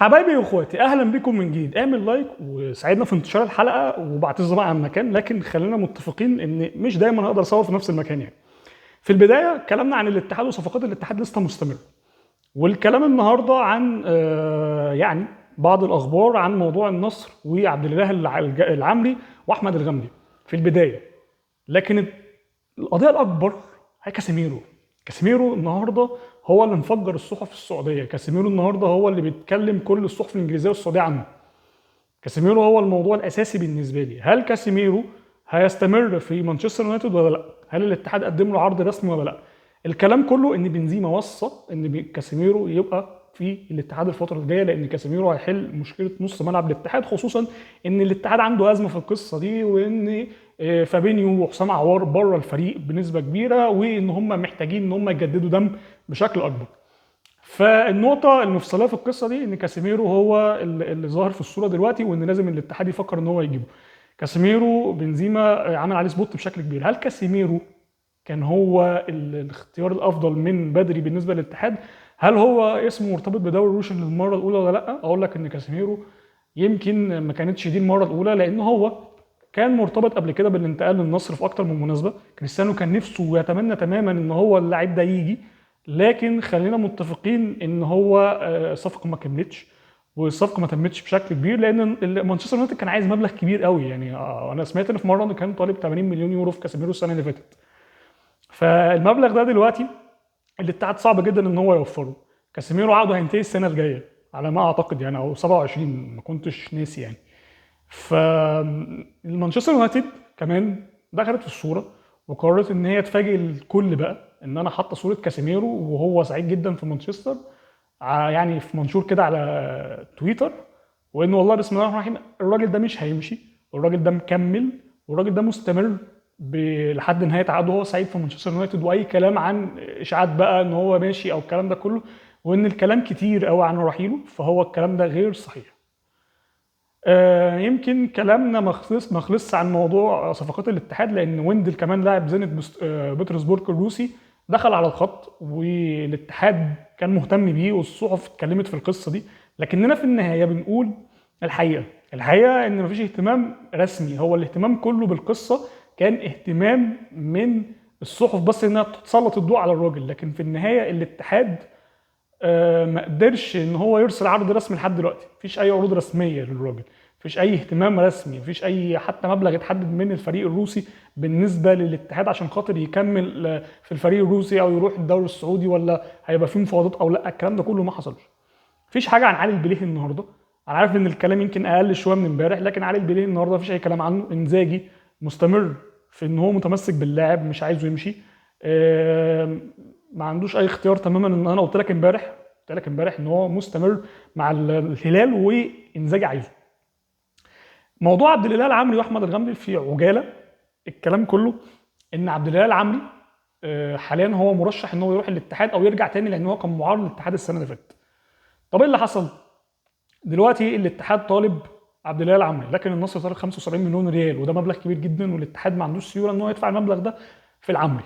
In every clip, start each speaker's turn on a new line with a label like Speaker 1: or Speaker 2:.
Speaker 1: حبايبي واخواتي، اهلا بكم من جديد. اعمل لايك وساعدنا في انتشار الحلقه، وبعتذر بقى عن المكان، لكن خلينا متفقين ان مش دايما هقدر اصور في نفس المكان. يعني في البدايه كلامنا عن الاتحاد وصفقات الاتحاد لسه مستمر، والكلام النهارده عن يعني بعض الاخبار عن موضوع النصر وعبد الاله العمري واحمد الغامدي في البدايه. لكن القضيه الاكبر هي كاسيميرو. كاسيميرو النهارده هو اللي مفجر الصحف السعوديه، كاسيميرو النهارده هو اللي بيتكلم كل الصحف الانجليزيه والسعوديه عنه. كاسيميرو هو الموضوع الاساسي بالنسبه لي. هل كاسيميرو هيستمر في مانشستر يونايتد ولا لا؟ هل الاتحاد قدم له عرض رسمي ولا لا؟ الكلام كله ان بنزيما وصى ان كاسيميرو يبقى في الاتحاد الفتره الجايه، لان كاسيميرو هيحل مشكله نص ملعب الاتحاد، خصوصا ان الاتحاد عنده ازمه في القصه دي، وان فابينيو وحسام عوار بره الفريق بنسبه كبيره، وان هم محتاجين ان هم يجددوا دم بشكل اكبر. فالنقطة المفصلية في القصة دي ان كاسيميرو هو اللي ظاهر في الصورة دلوقتي، وان لازم الاتحاد يفكر ان هو يجيبه. كاسيميرو بنزيما عمل عليه سبوت بشكل كبير. هل كاسيميرو كان هو الاختيار الافضل من بدري بالنسبة للاتحاد؟ هل هو اسمه مرتبط بدوري روشن للمرة الاولى ولا لا؟ اقول لك ان كاسيميرو يمكن ما كانتش دي المرة الاولى، لان هو كان مرتبط قبل كده بالانتقال للنصر في اكتر من مناسبة. كريستيانو كان نفسه ويتمنى تماما ان هو اللاعب ده يجي، لكن خلينا متفقين ان هو صفقه ما كملتش، والصفقه ما تمتش بشكل كبير، لان مانشستر يونايتد كان عايز مبلغ كبير قوي. يعني انا سمعت ان في مره انه كان طالب 80 مليون يورو في كاسيميرو السنه اللي فاتت. فالمبلغ ده دلوقتي الاتحاد صعب جدا ان هو يوفره. كاسيميرو عقده هينتهي السنه الجايه على ما اعتقد، يعني او 27 ما كنتش ناسي يعني. فالمانشستر يونايتد كمان دخلت في الصوره، وقررت ان هي تفاجئ الكل بقى ان انا حاطه صوره كاسيميرو وهو سعيد جدا في مانشستر، يعني في منشور كده على تويتر، وان والله بسم الله الرحمن الرحيم الراجل ده مش هيمشي، والراجل ده مكمل، والراجل ده مستمر لحد نهايه عقده، هو سعيد في مانشستر يونايتد. واي كلام عن اشاعات بقى ان هو ماشي او الكلام ده كله، وان الكلام كتير قوي عن رحيله، فهو الكلام ده غير صحيح. يمكن كلامنا ما خلصش عن موضوع صفقات الاتحاد، لان ويندل كمان لاعب زينت بطرسبورغ الروسي دخل على الخط، والاتحاد كان مهتم بيه والصحف اتكلمت في القصه دي. لكننا في النهايه بنقول الحقيقه ان مفيش اهتمام رسمي. هو الاهتمام كله بالقصه كان اهتمام من الصحف بس انها تسلط الضوء على الراجل، لكن في النهايه الاتحاد ما قدرش ان هو يرسل عرض رسمي لحد دلوقتي. مفيش اي عروض رسميه للراجل، مفيش اي اهتمام رسمي، مفيش اي حتى مبلغ اتحدد من الفريق الروسي بالنسبه للاتحاد عشان خاطر يكمل في الفريق الروسي او يروح الدوري السعودي، ولا هيبقى فيه مفاوضات او لا. الكلام ده كله ما حصلش. مفيش حاجه عن علي البليهي النهارده. انا عارف ان الكلام يمكن اقل شويه من امبارح، لكن علي البليهي النهارده مفيش اي كلام عنه. انزاجي مستمر في ان هو متمسك باللاعب، مش عايزه يمشي. ما عندوش اي اختيار تماما. ان انا قلت لك امبارح ان هو مستمر مع الهلال، وانزاجي عايزه. موضوع عبد الاله العمري واحمد الغامدي في عجاله. الكلام كله ان عبد الاله العمري حاليا هو مرشح ان هو يروح الاتحاد او يرجع تاني، لان هو كان معار للاتحاد السنه اللي فاتت. طب ايه اللي حصل؟ دلوقتي الاتحاد طالب عبد الاله العمري، لكن النصر طالب 75 مليون ريال، وده مبلغ كبير جدا، والاتحاد ما عندوش سيوله ان هو يدفع المبلغ ده في العمري.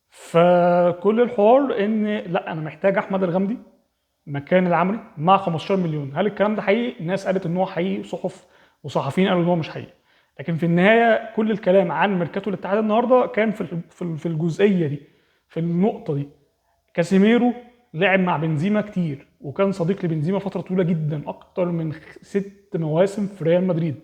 Speaker 1: فكل الحوار ان لا، انا محتاج احمد الغامدي مكان العمري مع 15 مليون. هل الكلام ده حقيقي؟ الناس قالت ان هو حقيقي، صحف وصحفيين قالوا ان هو مش حقيقي. لكن في النهايه كل الكلام عن ميركاتو الاتحاد النهارده كان في الجزئيه دي، في النقطه دي. كاسيميرو لعب مع بنزيما كتير، وكان صديق لبنزيما فتره طويله جدا، اكتر من 6 مواسم في ريال مدريد.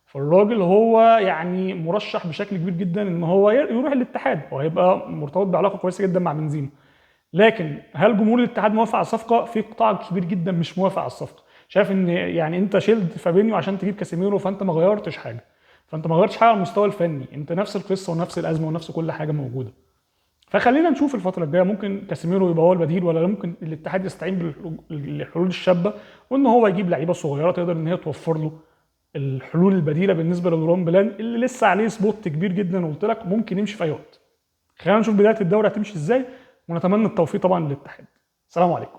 Speaker 1: فالراجل هو يعني مرشح بشكل كبير جدا ان هو يروح الاتحاد، وهيبقى مرتبط بعلاقه كويسه جدا مع بنزيما. لكن هل جمهور الاتحاد موافق على الصفقه؟ في قطاع كبير جدا مش موافق على الصفقه، شايف ان يعني انت شلت فابينيو عشان تجيب كاسيميرو، فانت ما غيرتش حاجه. فانت ما غيرتش حاجه على المستوى الفني، انت نفس القصه ونفس الازمه ونفس كل حاجه موجوده. فخلينا نشوف الفتره الجايه ممكن كاسيميرو يبقى هو البديل، ولا ممكن الاتحاد يستعين بالحلول الشابه، وان هو يجيب لعيبه صغيره تقدر ان هي توفر له الحلول البديله بالنسبه للوران بلان اللي لسه عليه سبوت كبير جدا، وقلت لك ممكن يمشي في اي وقت. خلينا نشوف بدايه الدوري هتمشي ازاي، ونتمنى التوفيق طبعا للاتحاد. السلام عليكم.